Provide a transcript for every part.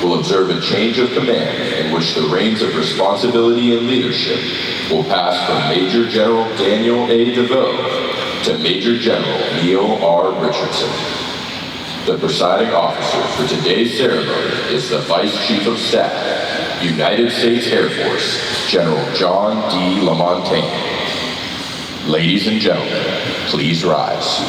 will observe a change of command in which the reins of responsibility and leadership will pass from Major General Daniel A. DeVoe to Major General Neil R. Richardson. The presiding officer for today's ceremony is the Vice Chief of Staff, United States Air Force, General John D. Lamontagne. Ladies and gentlemen, please rise.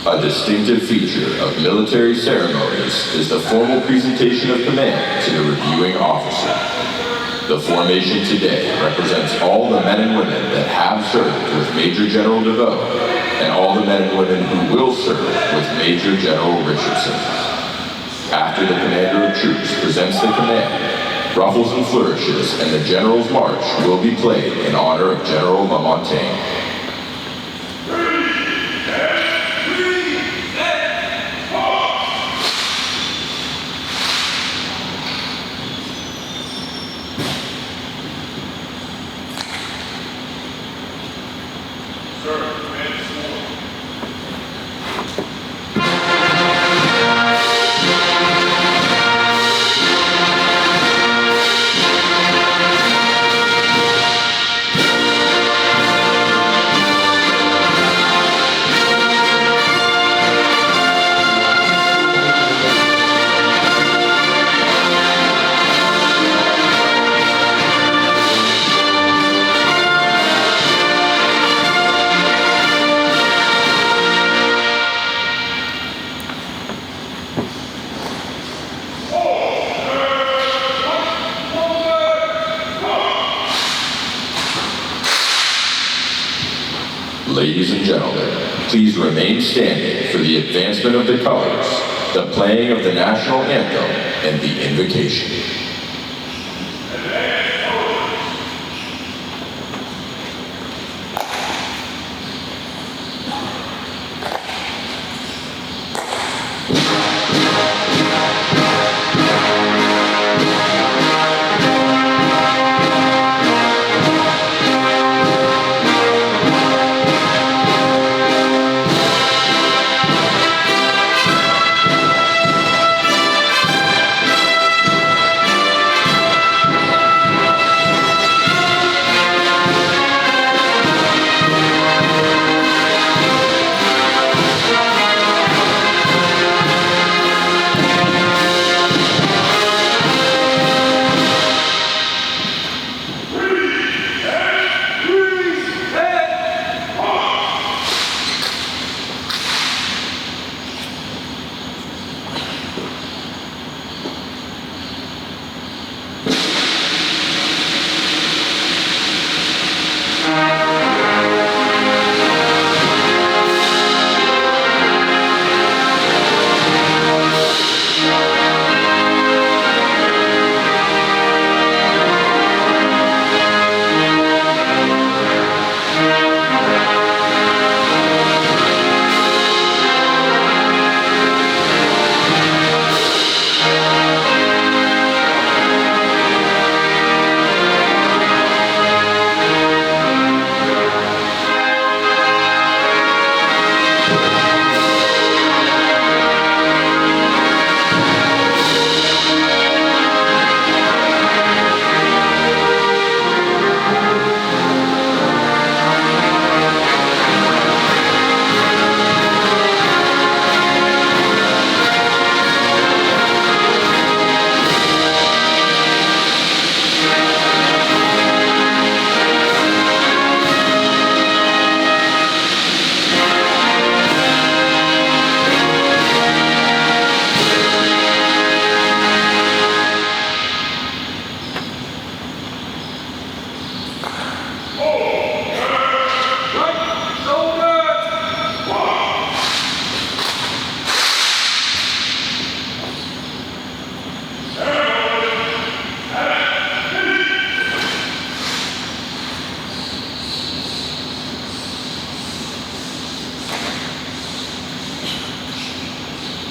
A distinctive feature of military ceremonies is the formal presentation of command to the reviewing officer. The formation today represents all the men and women that have served with Major General DeVoe and all the men and women who will serve with Major General Richardson. After the commander of troops presents the command, ruffles and flourishes and the General's March will be played in honor of General Lamontagne. Ladies and gentlemen, please remain standing for the advancement of the colors, the playing of the national anthem, and the invocation.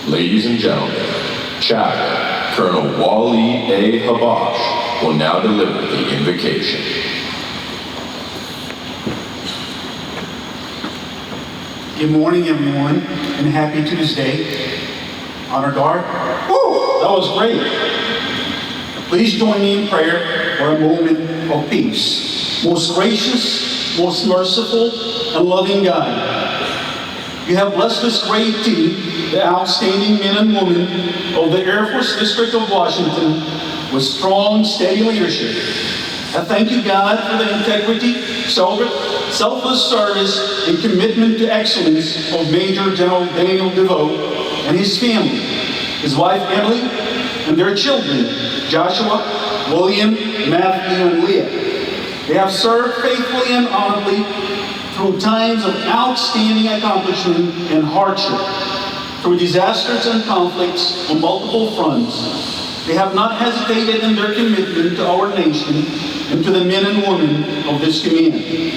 Ladies and gentlemen, Chaplain Colonel Wally A. Habash will now deliver the invocation. Good morning, everyone, and happy Tuesday. Honor Guard. Woo! That was great. Please join me in prayer for a moment of peace. Most gracious, most merciful, and loving God, you have blessed this great team, the outstanding men and women of the Air Force District of Washington, with strong, steady leadership. I thank you, God, for the integrity, selfless service, and commitment to excellence of Major General Daniel DeVoe and his family, his wife Emily, and their children, Joshua, William, Matthew, and Leah. They have served faithfully and honorably through times of outstanding accomplishment and hardship, through disasters and conflicts on multiple fronts. They have not hesitated in their commitment to our nation and to the men and women of this community.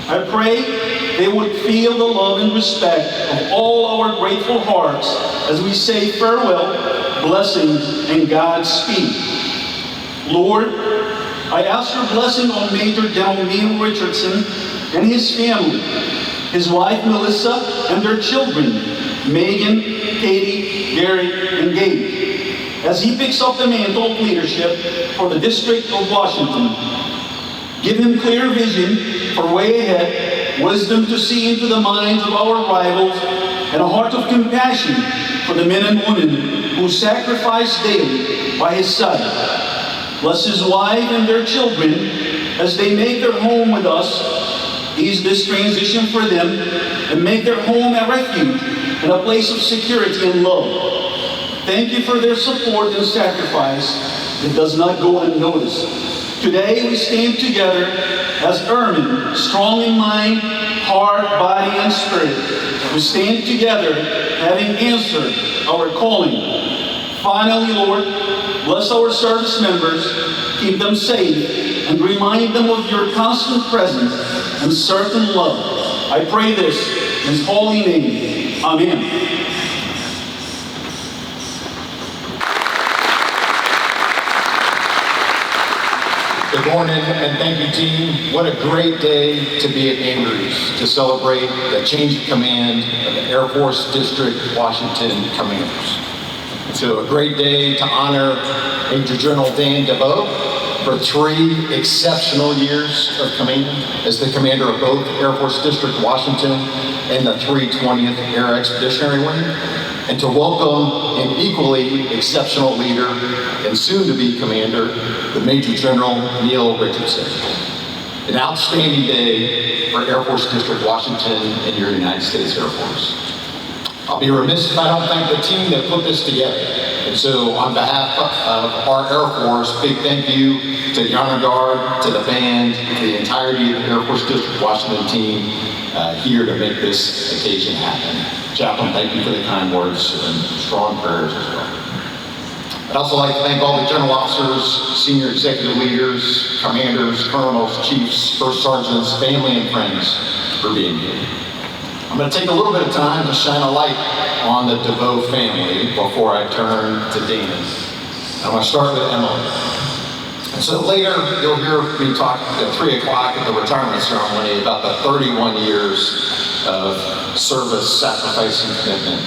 I pray they would feel the love and respect of all our grateful hearts as we say farewell, blessings, and Godspeed. Lord, I ask your blessing on Major General Neil Richardson and his family, his wife Melissa, and their children, Megan, Katie, Gary, and Gabe, as he picks up the mantle of leadership for the District of Washington. Give him clear vision for way ahead, wisdom to see into the minds of our rivals, and a heart of compassion for the men and women who sacrifice daily by his side. Bless his wife and their children as they make their home with us. Ease this transition for them and make their home a refuge and a place of security and love. Thank you for their support and sacrifice that does not go unnoticed. Today we stand together as airmen, strong in mind, heart, body, and spirit, to stand together, having answered our calling. Finally, Lord, bless our service members, keep them safe, and remind them of your constant presence and certain love. I pray this in his holy name. Amen. Good morning, and thank you, team. What a great day to be at Andrews to celebrate the change of command of the Air Force District Washington Commanders. So a great day to honor Major General Dan DeVoe for 3 exceptional years of command as the commander of both Air Force District Washington and the 320th Air Expeditionary Wing, and to welcome an equally exceptional leader and soon-to-be commander, the Major General Neil Richardson. An outstanding day for Air Force District Washington and your United States Air Force. I'll be remiss if I don't thank the team that put this together. And so on behalf of our Air Force, big thank you to the Honor Guard, to the band, to the entirety of the Air Force District Washington team here to make this occasion happen. Chaplain, thank you for the kind words and strong prayers as well. I'd also like to thank all the general officers, senior executive leaders, commanders, colonels, chiefs, first sergeants, family, and friends for being here. I'm going to take a little bit of time to shine a light on the DeVoe family before I turn to Dan. I'm going to start with Emily. And so later, you'll hear me talk at 3 o'clock at the retirement ceremony about the 31 years of service, sacrifice, and commitment.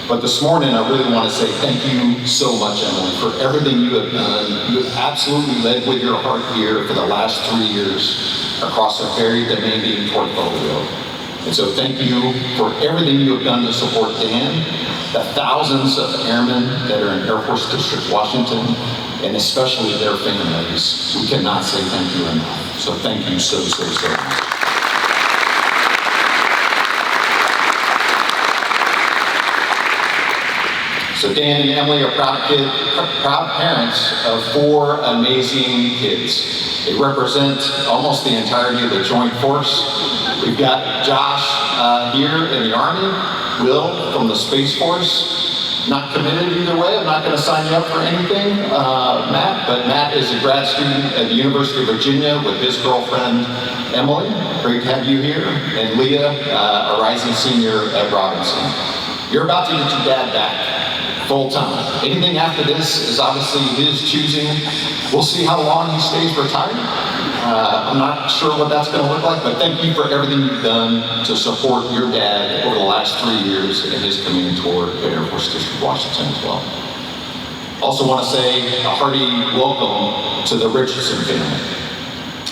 But this morning, I really want to say thank you so much, Emily, for everything you have done. You have absolutely led with your heart here for the last 3 years across a very demanding portfolio. And so thank you for everything you have done to support Dan, the thousands of airmen that are in Air Force District Washington, and especially their families. We cannot say thank you enough. So thank you so much. So Dan and Emily are proud parents of 4 amazing kids. They represent almost the entirety of the Joint Force. We've got Josh here in the Army, Will from the Space Force. Not committed either way. I'm not going to sign you up for anything, Matt, but Matt is a grad student at the University of Virginia with his girlfriend, Emily. Great to have you here. And Leah, a rising senior at Robinson. You're about to get your dad back. Full time. Anything after this is obviously his choosing. We'll see how long he stays retired. I'm not sure what that's going to look like, but thank you for everything you've done to support your dad over the last 3 years in his command tour at Air Force District Washington as well. Also want to say a hearty welcome to the Richardson family.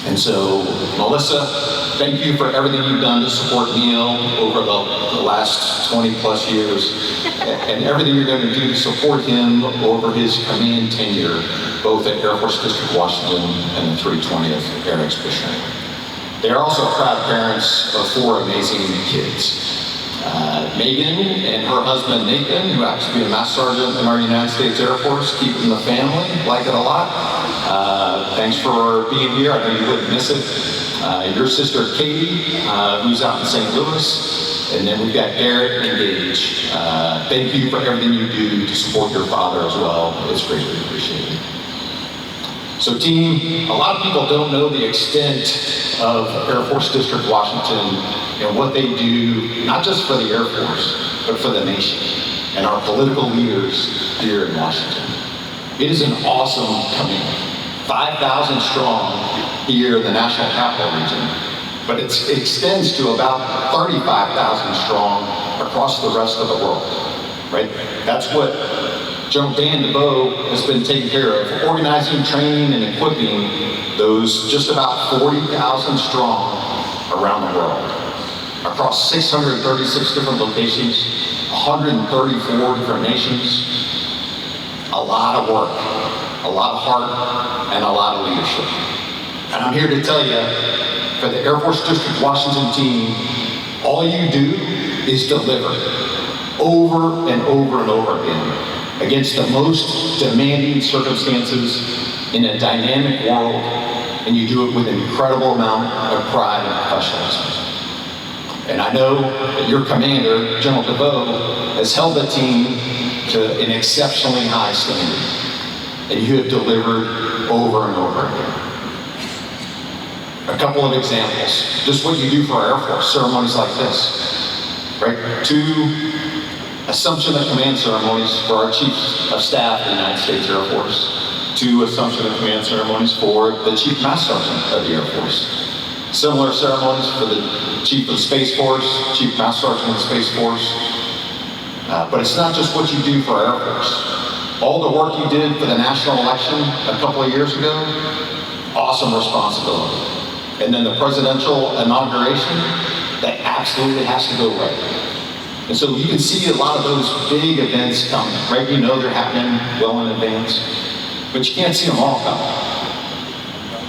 And so, Melissa, thank you for everything you've done to support Neil over the last 20 plus years, and everything you're going to do to support him over his command tenure, both at Air Force District Washington and the 320th Air Expeditionary. They are also proud parents of 4 amazing kids. Megan and her husband Nathan, who happens to be a Master Sergeant in our United States Air Force, keeping the family, like it a lot. Thanks for being here. I know you wouldn't miss it. Your sister Katie, who's out in St. Louis, and then we've got Garrett and Gage. Thank you for everything you do to support your father as well. It's greatly appreciated. So team, a lot of people don't know the extent of Air Force District Washington and what they do, not just for the Air Force, but for the nation and our political leaders here in Washington. It is an awesome command. 5,000 strong here in the National Capital Region, but it extends to about 35,000 strong across the rest of the world, right? That's what General Dan DeVoe has been taking care of, organizing, training, and equipping those just about 40,000 strong around the world, across 636 different locations, 134 different nations. A lot of work, a lot of heart, and a lot of leadership. And I'm here to tell you, for the Air Force District Washington team, all you do is deliver over and over and over again against the most demanding circumstances in a dynamic world, and you do it with an incredible amount of pride and professionalism. And I know that your commander, General DeVoe, has held the team to an exceptionally high standard, and you have delivered over and over again. A couple of examples, just what you do for our Air Force, ceremonies like this, right? 2 Assumption of Command ceremonies for our Chief of Staff of the United States Air Force. 2 Assumption of Command ceremonies for the Chief Master Sergeant of the Air Force. Similar ceremonies for the Chief of the Space Force, Chief Master Sergeant of the Space Force. But it's not just what you do for our Air Force. All the work you did for the national election a couple of years ago, awesome responsibility. And then the presidential inauguration, that absolutely has to go right. And so you can see a lot of those big events coming, right? You know they're happening well in advance, but you can't see them all coming.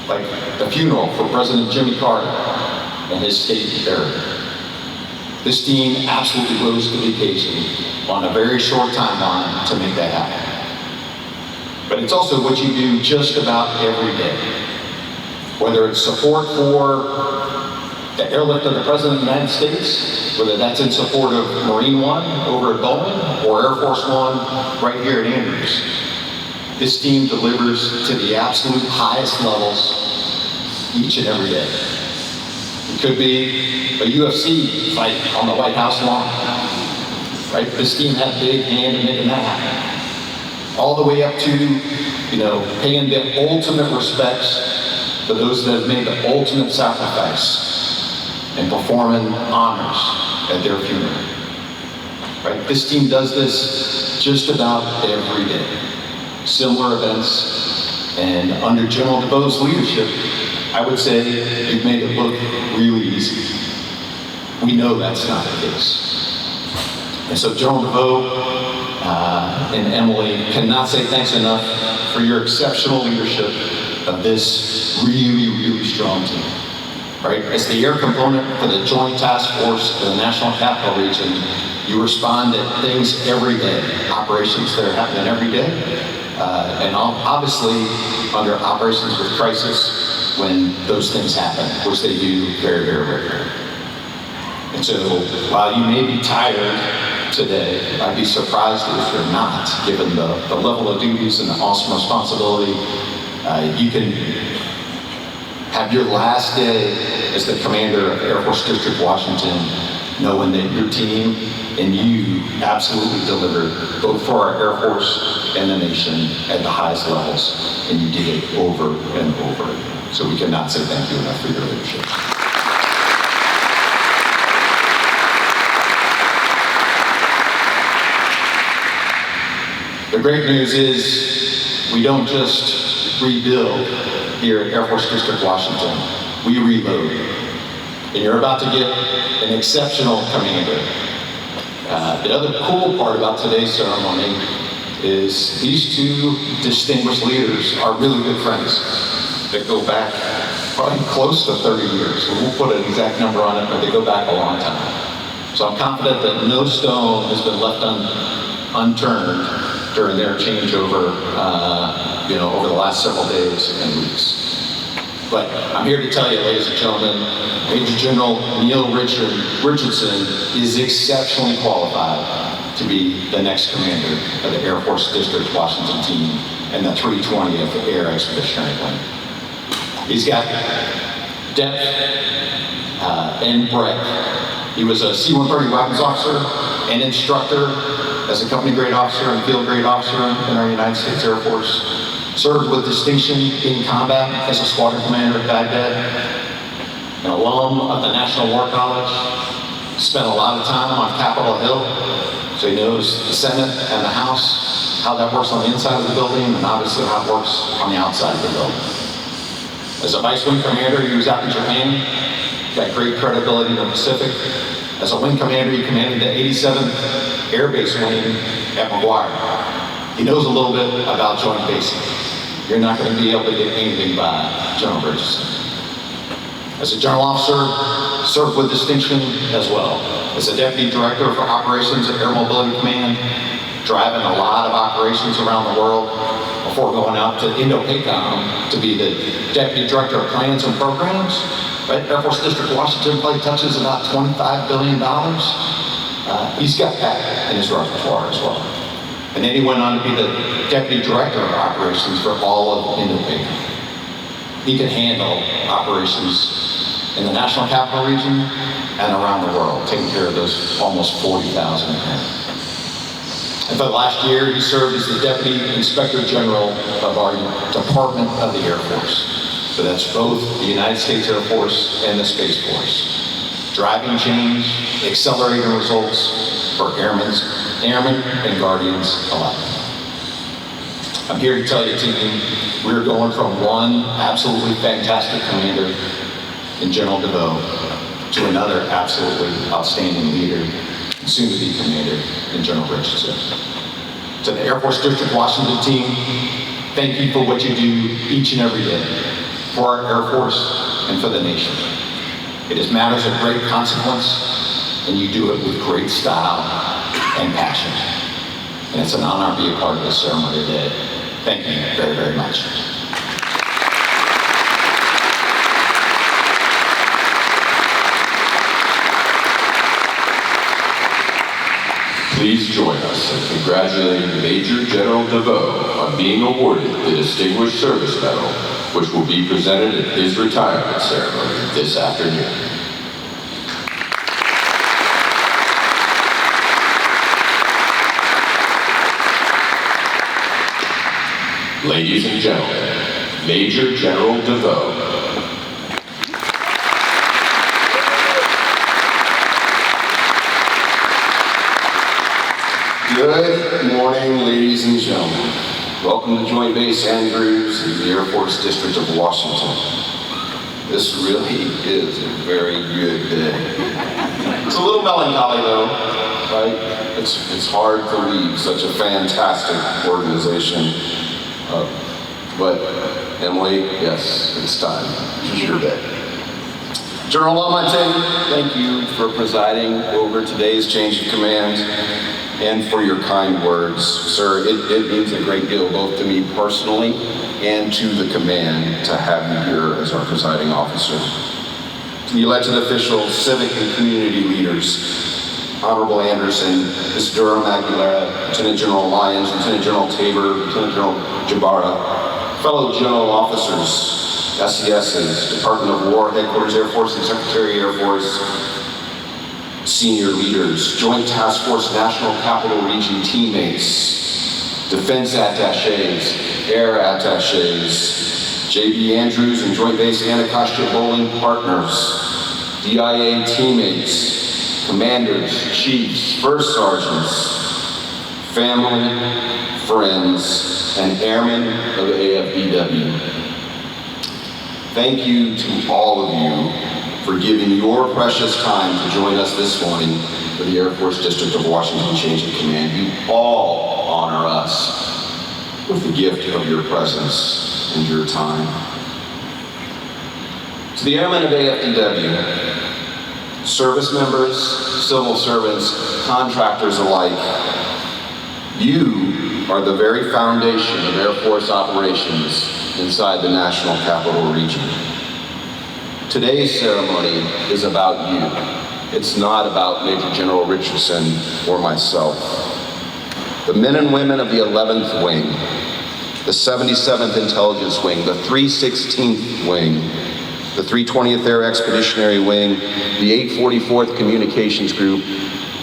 Like the funeral for President Jimmy Carter and his state burial. This team absolutely rose to the occasion on a very short timeline to make that happen. But it's also what you do just about every day. Whether it's support for the airlift of the President of the United States, whether that's in support of Marine One over at Bowman or Air Force One right here at Andrews. This team delivers to the absolute highest levels each and every day. It could be a UFC fight on the White House lawn, right? This team had a big hand in making that happen. All the way up to, paying the ultimate respects to those that have made the ultimate sacrifice and performing honors at their funeral, right? This team does this just about every day. Similar events, and under General DeVoe's leadership, I would say you've made it look really easy. We know that's not the case. And so General DeVoe and Emily cannot say thanks enough for your exceptional leadership of this really, really strong team. Right? As the air component for the Joint Task Force in the National Capital Region, you respond to things every day, operations that are happening every day. And obviously under operations with crisis when those things happen, which they do very, very regularly. And so while you may be tired today, I'd be surprised if you're not, given the level of duties and the awesome responsibility. You can have your last day as the commander of Air Force District Washington, knowing that your team and you absolutely delivered both for our Air Force and the nation at the highest levels, and you did it over and over again. So we cannot say thank you enough for your leadership. The great news is we don't just rebuild here at Air Force District Washington, we reload. And you're about to get an exceptional commander. The other cool part about today's ceremony is these 2 distinguished leaders are really good friends that go back probably close to 30 years. We won't put an exact number on it, but they go back a long time. So I'm confident that no stone has been left unturned during their changeover, over the last several days and weeks. But I'm here to tell you, ladies and gentlemen, Major General Neil Richardson is exceptionally qualified to be the next commander of the Air Force District Washington team and the 320th Air Expeditionary Wing. He's got depth and breadth. He was a C-130 weapons officer and instructor as a company grade officer and field grade officer in our United States Air Force. Served with distinction in combat as a squadron commander at Baghdad. An alum of the National War College. Spent a lot of time on Capitol Hill, so he knows the Senate and the House, how that works on the inside of the building, and obviously how it works on the outside of the building. As a vice wing commander, he was out in Japan, got great credibility in the Pacific. As a wing commander, he commanded the 87th Air Base Wing at McGuire. He knows a little bit about joint basing. You're not going to be able to get anything by General Richardson. As a general officer, served with distinction as well. As a deputy director for operations at Air Mobility Command, driving a lot of operations around the world before going out to Indo-PACOM to be the deputy director of plans and programs Right? Air Force District Washington probably touches about $25 billion. He's got that in his repertoire as well. And then he went on to be the Deputy Director of Operations for all of Indo-Pacific. He can handle operations in the National Capital Region and around the world, taking care of those almost 40,000 men. And for the last year, he served as the Deputy Inspector General of our Department of the Air Force. So that's both the United States Air Force and the Space Force. Driving change, accelerating results for airmen and guardians alike. I'm here to tell you, team, we're going from one absolutely fantastic commander in General DeVoe to another absolutely outstanding leader, soon to be commander in General Richardson. To the Air Force District Washington team, thank you for what you do each and every day for our Air Force and for the nation. It is matters of great consequence, and you do it with great style and passion. And it's an honor to be a part of this ceremony today. Thank you very, very much. Please join us in congratulating Major General DeVoe on being awarded the Distinguished Service Medal, which will be presented at his retirement ceremony this afternoon. Ladies and gentlemen, Major General DeVoe. Good morning, ladies and gentlemen. Welcome to Joint Base Andrews in the Air Force District of Washington. This really is a very good day. It's a little melancholy though, right? It's hard to leave such a fantastic organization. But Emily, yes, it's time. It's your day. General Lamontagne, thank you for presiding over today's change of command and for your kind words. Sir, it means a great deal both to me personally and to the command to have you here as our presiding officer. To the elected officials, civic and community leaders, Honorable Anderson, Ms. Durham Aguilera, Lieutenant General Lyons, Lieutenant General Tabor, Lieutenant General Jabara, fellow general officers, SESs, Department of War, Headquarters Air Force, and Secretary Air Force, senior leaders, Joint Task Force National Capital Region teammates, defense attachés, air attachés, J.B. Andrews and Joint Base Anacostia Bowling partners, DIA teammates, commanders, chiefs, first sergeants, family, friends, and airmen of AFDW. Thank you to all of you for giving your precious time to join us this morning for the Air Force District of Washington Change of Command. You all honor us with the gift of your presence and your time. To the airmen of AFDW, service members, civil servants, contractors alike, you are the very foundation of Air Force operations inside the National Capital Region. Today's ceremony is about you. It's not about Major General Richardson or myself. The men and women of the 11th Wing, the 77th Intelligence Wing, the 316th Wing, the 320th Air Expeditionary Wing, the 844th Communications Group,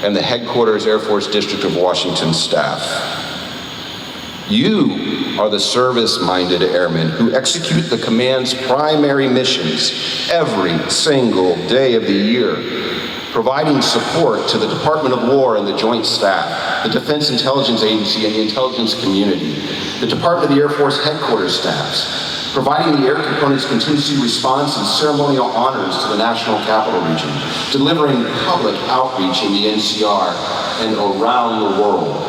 and the Headquarters Air Force District of Washington staff. You are the service-minded airmen who execute the command's primary missions every single day of the year, providing support to the Department of War and the Joint Staff, the Defense Intelligence Agency and the intelligence community, the Department of the Air Force headquarters staffs, providing the air component's contingency response and ceremonial honors to the National Capital Region, delivering public outreach in the NCR and around the world,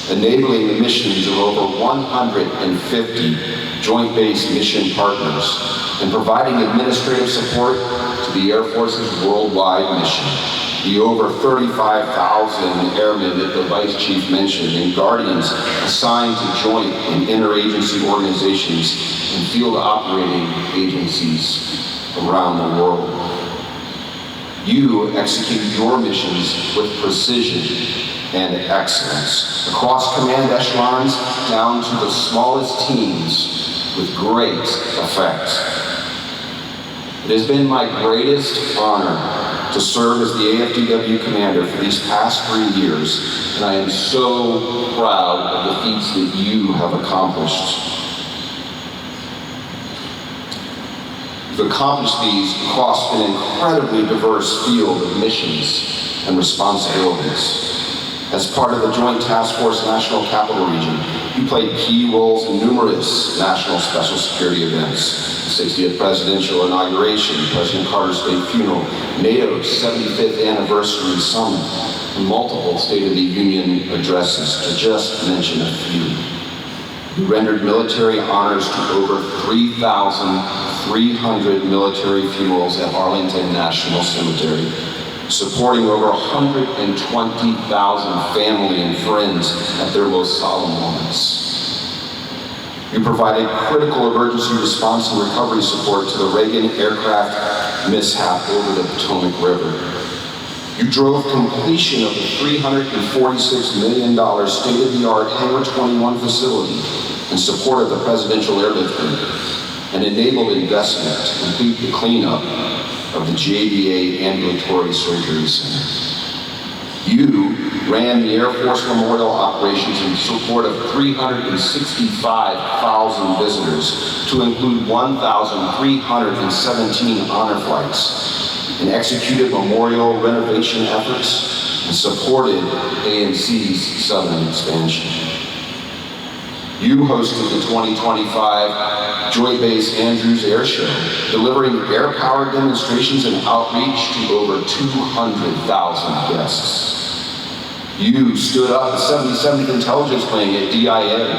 enabling the missions of over 150 Joint Base mission partners, and providing administrative support to the Air Force's worldwide mission. The over 35,000 airmen that the Vice Chief mentioned and guardians assigned to joint and interagency organizations and field operating agencies around the world. You execute your missions with precision and excellence, across command echelons down to the smallest teams with great effect. It has been my greatest honor to serve as the AFDW commander for these past 3 years, and I am so proud of the feats that you have accomplished. You've accomplished these across an incredibly diverse field of missions and responsibilities. As part of the Joint Task Force National Capital Region, you played key roles in numerous national special security events: the 60th presidential inauguration, President Carter's state funeral, NATO's 75th anniversary summit, and multiple State of the Union addresses, to just mention a few. You rendered military honors to over 3,300 military funerals at Arlington National Cemetery, supporting over 120,000 family and friends at their most solemn moments. You provided critical emergency response and recovery support to the Reagan aircraft mishap over the Potomac River. You drove completion of the $346 million state-of-the-art Hangar 21 facility in support of the Presidential Airlift Group, and enabled investment to complete the cleanup of the JDA Ambulatory Surgery Center. You ran the Air Force Memorial operations in support of 365,000 visitors, to include 1,317 honor flights, and executed memorial renovation efforts and supported ANC's southern expansion. You hosted the 2025 Joint Base Andrews Air Show, delivering air-powered demonstrations and outreach to over 200,000 guests. You stood up the 77th Intelligence Wing at DIA,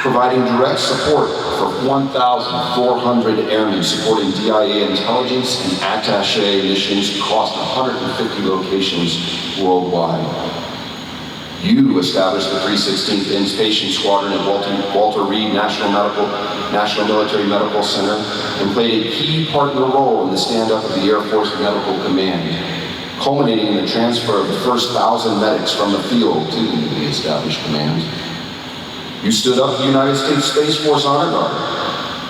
providing direct support for 1,400 airmen supporting DIA intelligence and attaché missions across 150 locations worldwide. You established the 316th Inpatient Squadron at Walter Reed National Military Medical Center, and played a key partner role in the stand-up of the Air Force Medical Command, culminating in the transfer of the first 1,000 medics from the field to the established command. You stood up the United States Space Force Honor Guard,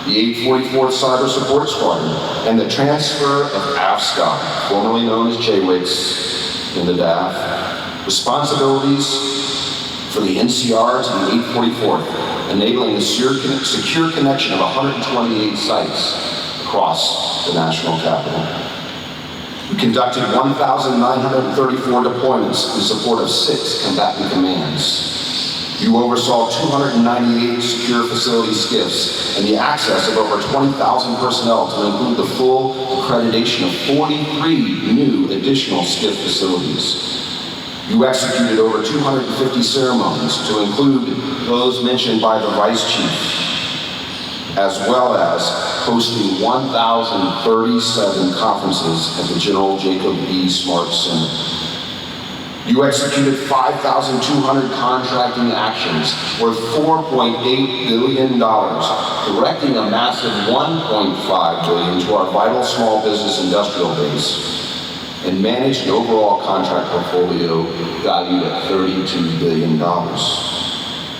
the 844th Cyber Support Squadron, and the transfer of AFSCOP, formerly known as JWICS, in the DAF, responsibilities for the NCR to the 844th, enabling the secure connection of 128 sites across the national capital. We conducted 1,934 deployments in support of 6 combatant commands. You oversaw 298 secure facility SCIFs and the access of over 20,000 personnel to include the full accreditation of 43 new additional SCIF facilities. You executed over 250 ceremonies, to include those mentioned by the Vice Chief, as well as hosting 1,037 conferences at the General Jacob E. Smart Center. You executed 5,200 contracting actions worth $4.8 billion, directing a massive $1.5 billion to our vital small business industrial base, and managed an overall contract portfolio valued at $32 billion.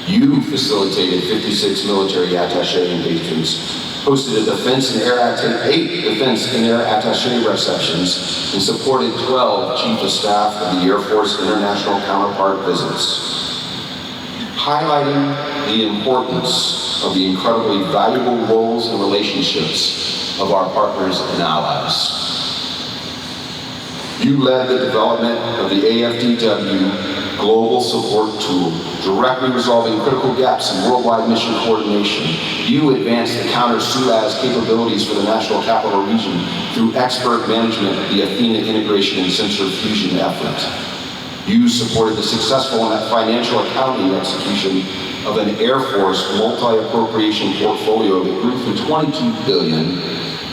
You facilitated 56 military attaché engagements, hosted 8 defense and air attaché receptions, and supported 12 Chief of Staff of the Air Force international counterpart visits, highlighting the importance of the incredibly valuable roles and relationships of our partners and allies. You led the development of the AFDW Global Support Tool, directly resolving critical gaps in worldwide mission coordination. You advanced the counter-SUAS capabilities for the National Capital Region through expert management of the Athena integration and sensor fusion effort. You supported the successful financial accounting execution of an Air Force multi-appropriation portfolio that grew from $22 billion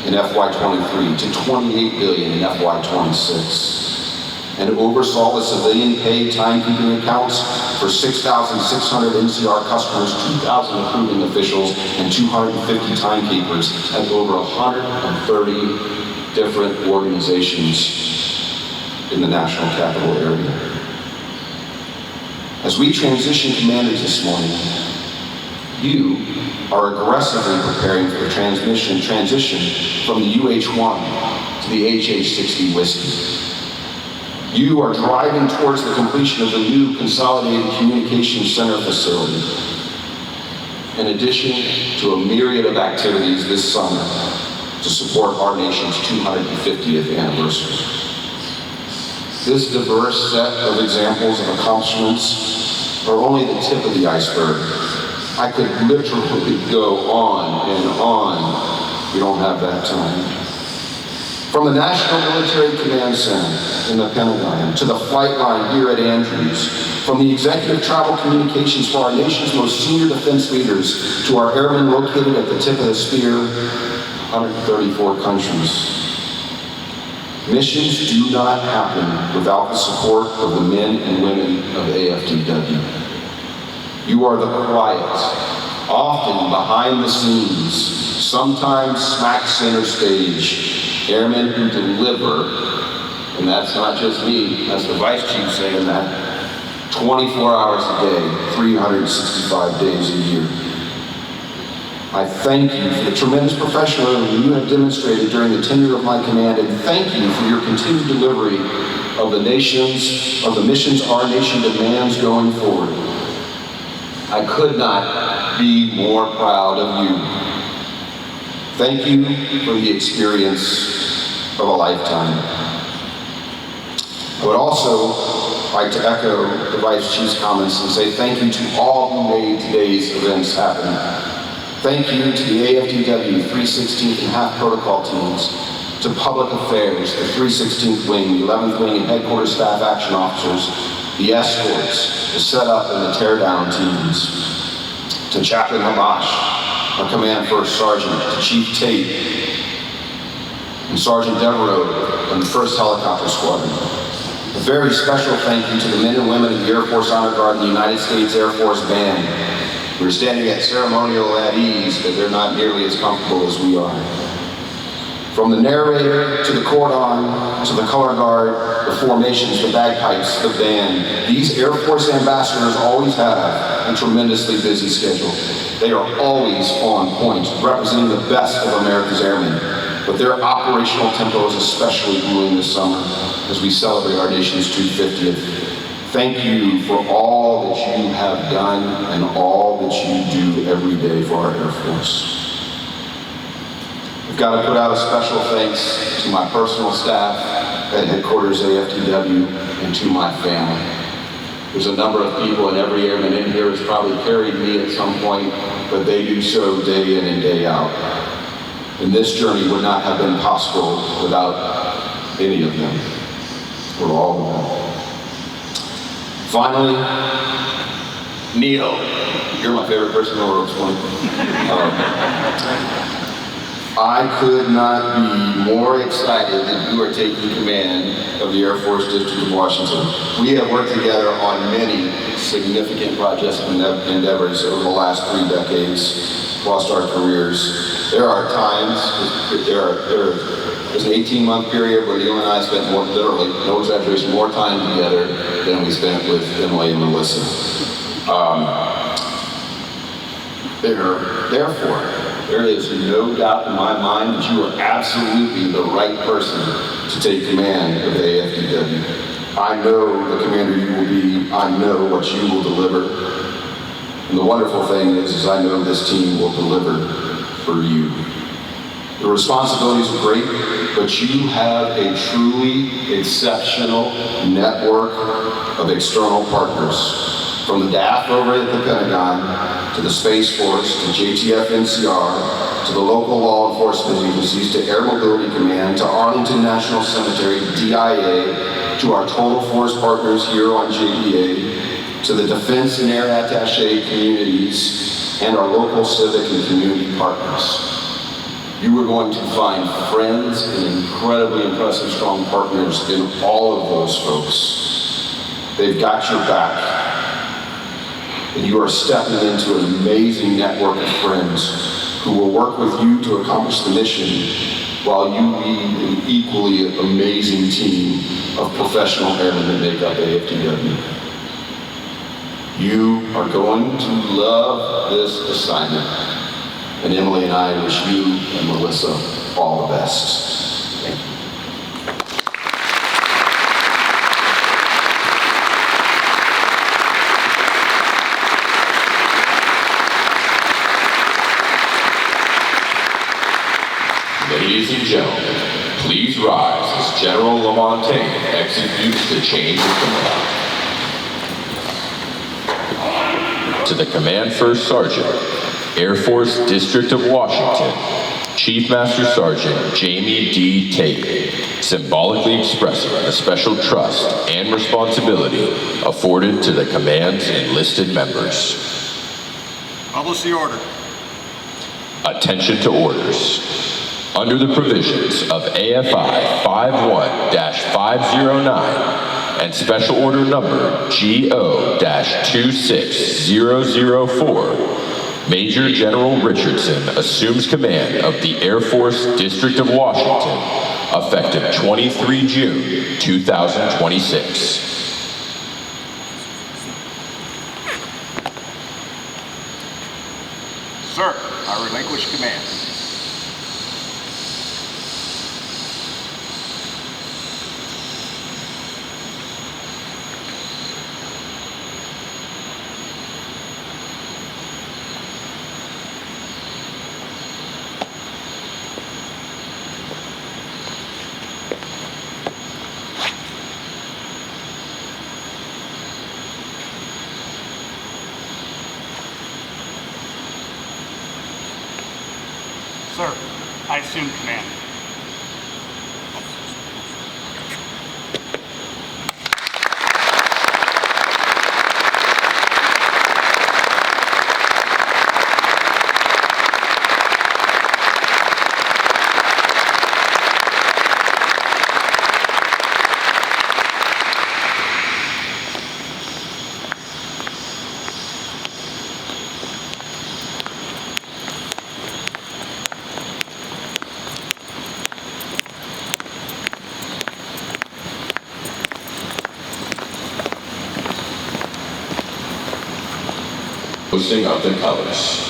in FY23 to $28 billion in FY26. and oversaw the civilian paid timekeeping accounts for 6,600 NCR customers, 2,000 approving officials, and 250 timekeepers at over 130 different organizations in the national capital area. As we transition commanders this morning, you are aggressively preparing for the transition from the UH-1 to the HH-60 whiskey. You are driving towards the completion of the new Consolidated Communications Center facility, in addition to a myriad of activities this summer to support our nation's 250th anniversary. This diverse set of examples of accomplishments are only the tip of the iceberg. I could literally go on and on. We don't have that time. From the National Military Command Center in the Pentagon to the flight line here at Andrews, from the executive travel communications for our nation's most senior defense leaders to our airmen located at the tip of the spear, 134 countries. Missions do not happen without the support of the men and women of AFDW. You are the quiet, often behind the scenes, sometimes smack center stage, airmen who deliver, and that's not just me, that's the Vice Chief saying that, 24 hours a day, 365 days a year. I thank you for the tremendous professionalism you have demonstrated during the tenure of my command, and thank you for your continued delivery of the missions our nation demands going forward. I could not be more proud of you. Thank you for the experience of a lifetime. I would also like to echo the Vice Chief's comments and say thank you to all who made today's events happen. Thank you to the AFDW 316th and Half Protocol teams, to Public Affairs, the 316th Wing, the 11th Wing and Headquarters Staff Action Officers, the escorts, the setup and the teardown teams, to Chaplain Hamash, our Command First Sergeant, to Chief Tate, and Sergeant DeVoe and the 1st Helicopter Squadron. A very special thank you to the men and women of the Air Force Honor Guard and the United States Air Force Band. We're standing at ceremonial at ease, but they're not nearly as comfortable as we are. From the narrator, to the cordon, to the color guard, the formations, the bagpipes, the band, these Air Force ambassadors always have a tremendously busy schedule. They are always on point, representing the best of America's airmen. But their operational tempo is especially grueling this summer as we celebrate our nation's 250th. Thank you for all that you have done and all that you do every day for our Air Force. I've got to put out a special thanks to my personal staff at Headquarters AFDW and to my family. There's a number of people, and every airman in here has probably carried me at some point, but they do so day in and day out. And this journey would not have been possible without any of them, or all of them. Finally, Neil, you're my favorite person in the world this morning. I could not be more excited that you are taking command of the Air Force District of Washington. We have worked together on many significant projects and endeavors over the last 3 decades, across our careers. There are times, there's an 18-month period where Neil and I spent more, literally, no exaggeration, more time together than we spent with Emily and Melissa. Therefore, there is no doubt in my mind that you are absolutely the right person to take command of the AFDW. I know the commander you will be. I know what you will deliver. And the wonderful thing is I know this team will deliver for you. The responsibilities are great, but you have a truly exceptional network of external partners. From the DAF over at the Pentagon, to the Space Force, to JTF NCR, to the local law enforcement agencies, to Air Mobility Command, to Arlington National Cemetery, DIA, to our total force partners here on JDA, to the Defense and Air Attaché communities, and our local civic and community partners. You are going to find friends and incredibly impressive, strong partners in all of those folks. They've got your back. And you are stepping into an amazing network of friends who will work with you to accomplish the mission while you lead an equally amazing team of professional airmen that make up AFDW. You are going to love this assignment. And Emily and I wish you and Melissa all the best. Thank you. Ladies and gentlemen, please rise as General Lamontagne executes the change of command. To the Command First Sergeant, Air Force District of Washington, Chief Master Sergeant Jamie D. Tate, symbolically expressing the special trust and responsibility afforded to the command's enlisted members. Publish the order. Attention to orders. Under the provisions of AFI 51-509 and Special Order Number GO-26004, Major General Richardson assumes command of the Air Force District of Washington, effective 23 June 2026. Sir, I relinquish command. Sir, I assume command. Posting of the colors.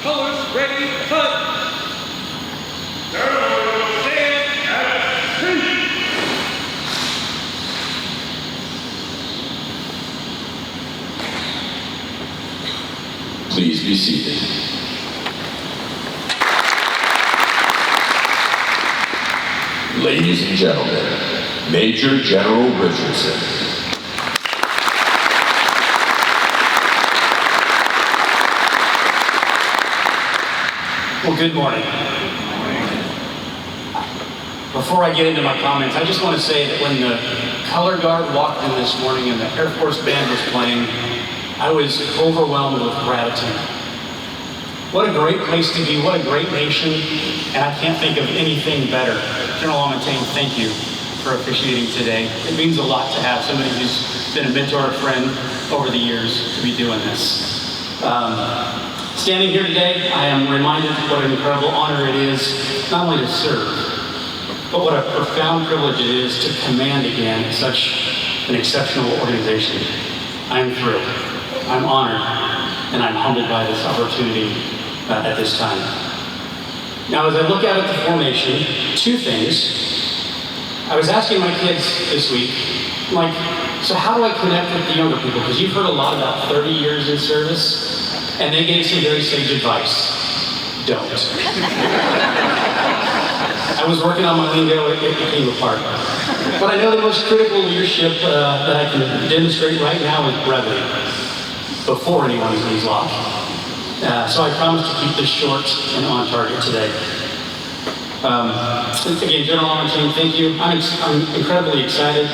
Colors ready, cut. Ceremony will stand at attention. Please be seated. Ladies and gentlemen, Major General Richardson. Well, good morning. Before I get into my comments, I just want to say that when the color guard walked in this morning and the Air Force Band was playing, I was overwhelmed with gratitude. What a great place to be, what a great nation, and I can't think of anything better. General Lamontagne, thank you for officiating today. It means a lot to have somebody who's been a mentor, a friend over the years to be doing this. Standing here today, I am reminded what an incredible honor it is not only to serve, but what a profound privilege it is to command again such an exceptional organization. I am thrilled, I'm honored, and I'm humbled by this opportunity at this time. Now, as I look out at the formation, two things. I was asking my kids this week, like, so how do I connect with the younger people? Because you've heard a lot about 30 years in service, and they gave some very sage advice. Don't. I was working on my lingo, it came apart. But I know the most critical leadership that I can demonstrate right now is brevity, before anyone's knees lock. So I promise to keep this short and on target today. Again, General Lamontagne, thank you. I'm incredibly excited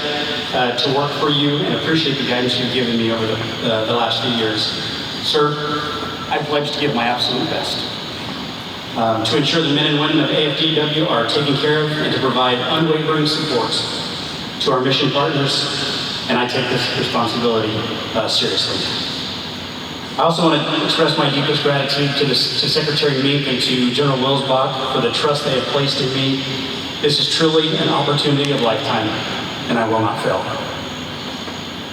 to work for you and appreciate the guidance you've given me over the last few years. Sir, I pledge to give my absolute best to ensure the men and women of AFDW are taken care of and to provide unwavering support to our mission partners, and I take this responsibility seriously. I also want to express my deepest gratitude to Secretary Mink and to General Wilsbach for the trust they have placed in me. This is truly an opportunity of a lifetime, and I will not fail.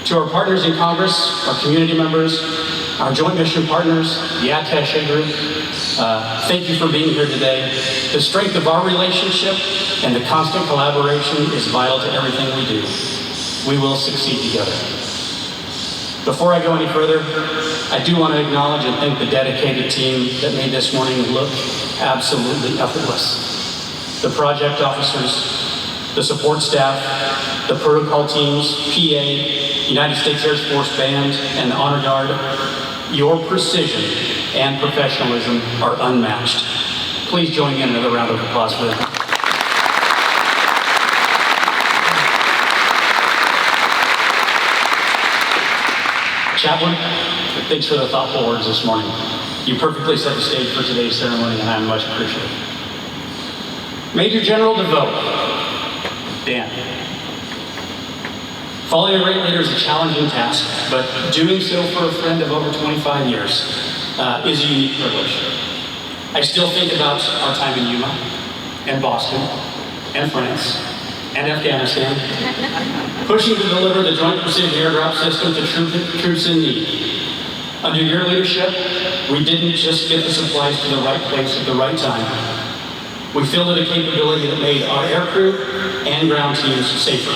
To our partners in Congress, our community members, our joint mission partners, the attaché group, thank you for being here today. The strength of our relationship and the constant collaboration is vital to everything we do. We will succeed together. Before I go any further, I do want to acknowledge and thank the dedicated team that made this morning look absolutely effortless. The project officers, the support staff, the protocol teams, PA, United States Air Force Band, and the Honor Guard, your precision and professionalism are unmatched. Please join me in another round of applause for them. Chaplain, thanks for the thoughtful words this morning. You perfectly set the stage for today's ceremony, and I'm much appreciative. Major General DeVoe, Dan. Following a great leader is a challenging task, but doing so for a friend of over 25 years is a unique privilege. I still think about our time in Yuma, and Boston, and France, and Afghanistan, pushing to deliver the Joint Precision Airdrop System to troops in need. Under your leadership, we didn't just get the supplies to the right place at the right time. We fielded a capability that made our aircrew and ground teams safer.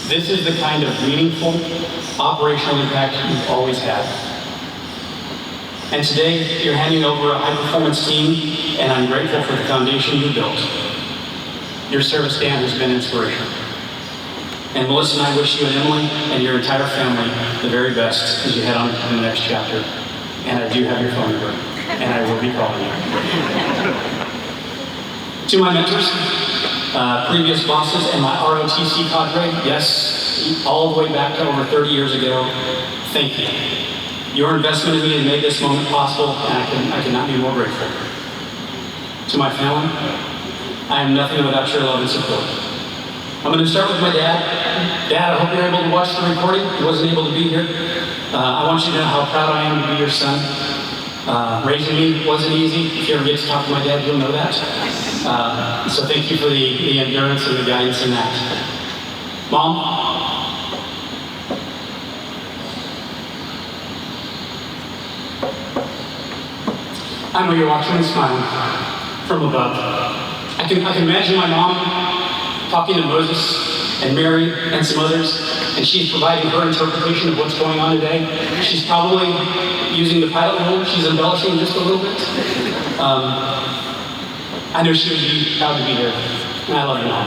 This is the kind of meaningful operational impact you've always had. And today, you're handing over a high-performance team, and I'm grateful for the foundation you built. Your service, Dan, has been inspirational. And Melissa and I wish you and Emily and your entire family the very best as you head on to the next chapter. And I do have your phone number, and I will be calling you. To my mentors, previous bosses, and my ROTC cadre, yes, all the way back to over 30 years ago, thank you. Your investment in me has made this moment possible, and I cannot be more grateful. To my family, I am nothing without your love and support. I'm going to start with my dad. Dad, I hope you're able to watch the recording. He wasn't able to be here. I want you to know how proud I am to be your son. Raising me wasn't easy. If you ever get to talk to my dad, you'll know that. So thank you for the endurance and the guidance in that. Mom, I know you're watching and smiling from above. I can imagine my mom talking to Moses and Mary and some others, and she's providing her interpretation of what's going on today. She's probably using the pilot role. She's embellishing just a little bit. I know she would be proud to be here And I love you all.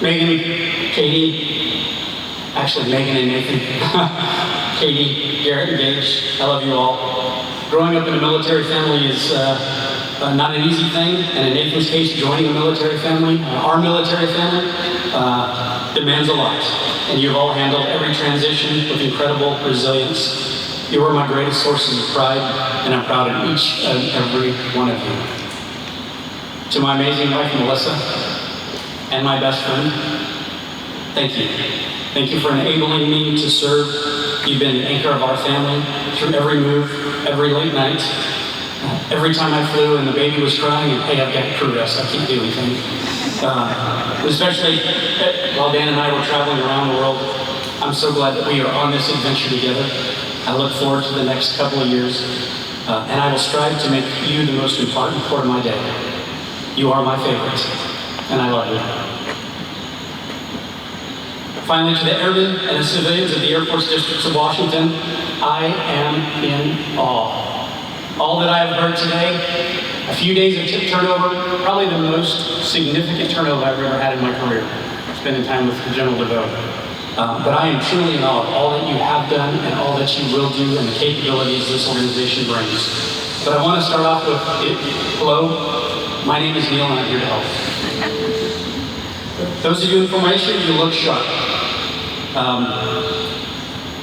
Megan, Katie, actually Megan and Nathan, Katie, Garrett, and Gage, I love you all. Growing up in a military family is not an easy thing, and in Nathan's case, joining a military family, our military family, demands a lot. And you've all handled every transition with incredible resilience. You are my greatest sources of pride, and I'm proud of each and every one of you. To my amazing wife, Melissa, and my best friend, thank you. Thank you for enabling me to serve. You've been the anchor of our family through every move, every late night, every time I flew and the baby was crying, and hey, I've got crew rest, I can't do anything. Especially while Dan and I were traveling around the world, I'm so glad that we are on this adventure together. I look forward to the next couple of years, and I will strive to make you the most important part of my day. You are my favorite, and I love you. Finally, to the airmen and the civilians of the Air Force Districts of Washington, I am in awe. All that I have heard today, a few days of turnover, probably the most significant turnover I've ever had in my career, spending time with General DeVoe. But I am truly in awe of all that you have done and all that you will do and the capabilities this organization brings. But I want to start off with, hello, my name is Neil and I'm here to help. Those of you in formation, you look sharp.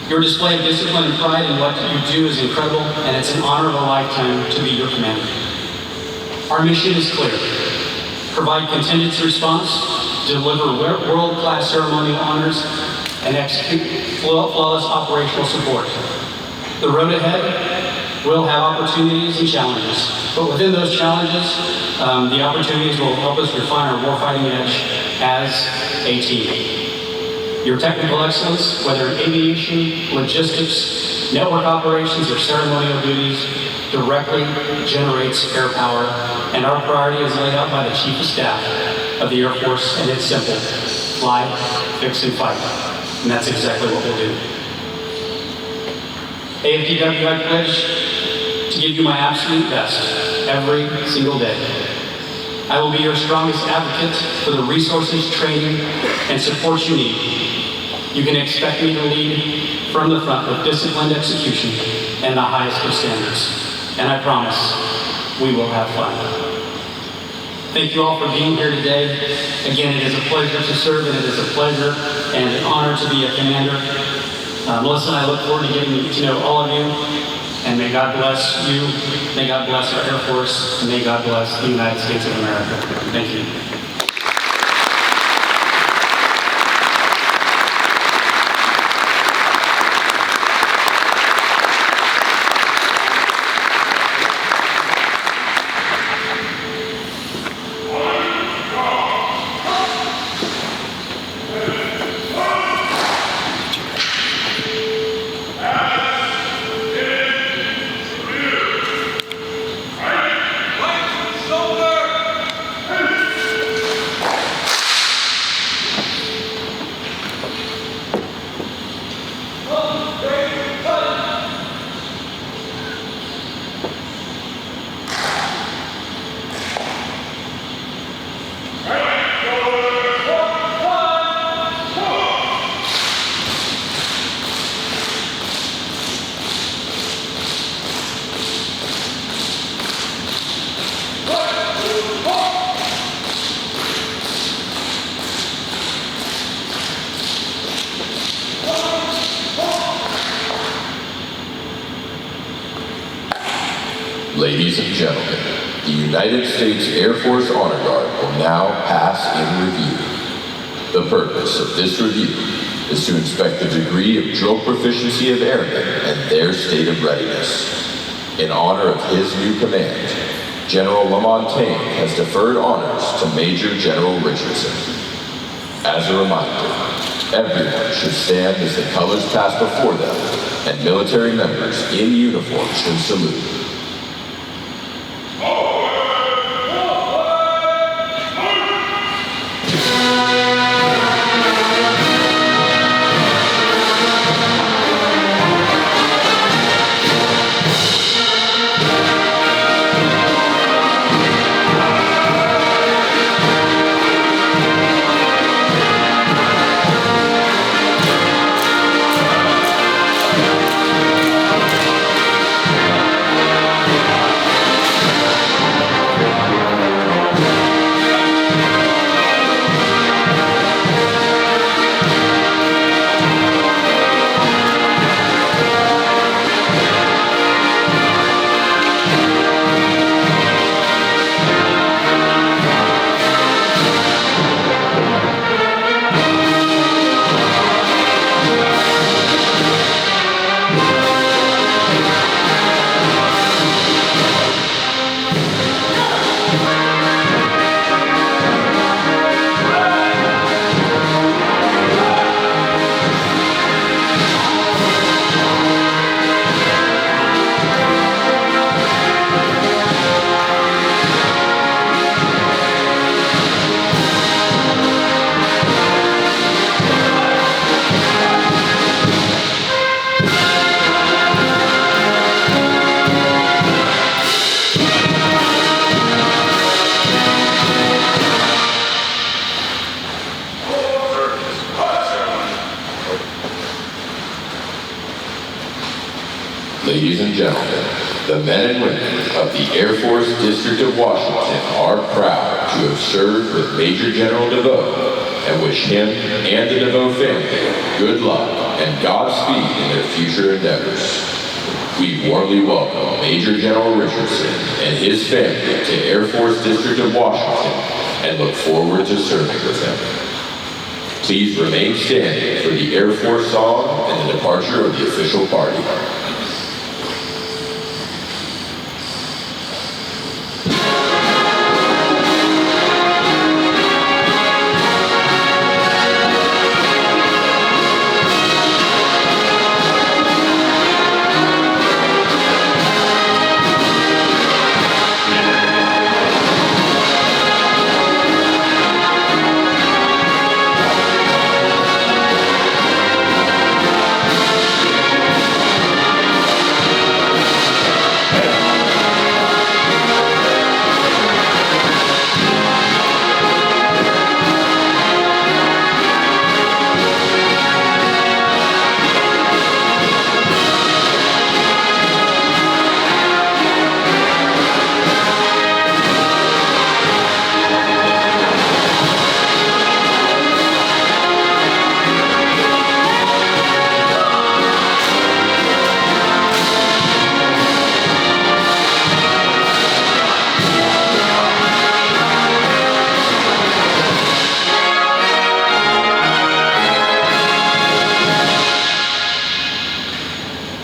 Your display of discipline and pride in what you do is incredible, and it's an honor of a lifetime to be your commander. Our mission is clear. Provide contingency response, deliver world-class ceremonial honors, and execute flawless operational support. The road ahead will have opportunities and challenges, but within those challenges, the opportunities will help us refine our warfighting edge as a team. Your technical excellence, whether in aviation, logistics, network operations, or ceremonial duties, directly generates air power, and our priority is laid out by the Chief of Staff of the Air Force, and it's simple: fly, fix, and fight. And that's exactly what we'll do. AFDW, I pledge to give you my absolute best every single day. I will be your strongest advocate for the resources, training, and support you need. You can expect me to lead from the front with disciplined execution and the highest of standards. And I promise we will have fun. Thank you all for being here today. Again, it is a pleasure to serve, and it is a pleasure and an honor to be a commander. Melissa and I look forward to getting to know all of you. And may God bless you, may God bless our Air Force, and may God bless the United States of America. Thank you. Ladies and gentlemen, the United States Air Force Honor Guard will now pass in review. The purpose of this review is to inspect the degree of drill proficiency of airmen and their state of readiness. In honor of his new command, General Lamontagne has deferred honors to Major General Richardson. As a reminder, everyone should stand as the colors pass before them, and military members in uniform should salute. Ladies and gentlemen, the men and women of the Air Force District of Washington are proud to have served with Major General DeVoe and wish him and the DeVoe family good luck and Godspeed in their future endeavors. We warmly welcome Major General Richardson and his family to Air Force District of Washington and look forward to serving with him. Please remain standing for the Air Force song and the departure of the official party.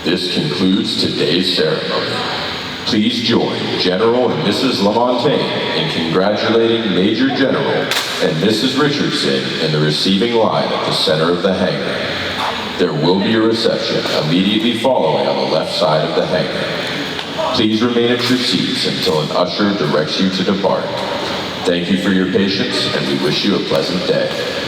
This concludes today's ceremony. Please join General and Mrs. Lamontagne in congratulating Major General and Mrs. Richardson in the receiving line at the center of the hangar. There will be a reception immediately following on the left side of the hangar. Please remain at your seats until an usher directs you to depart. Thank you for your patience, and we wish you a pleasant day.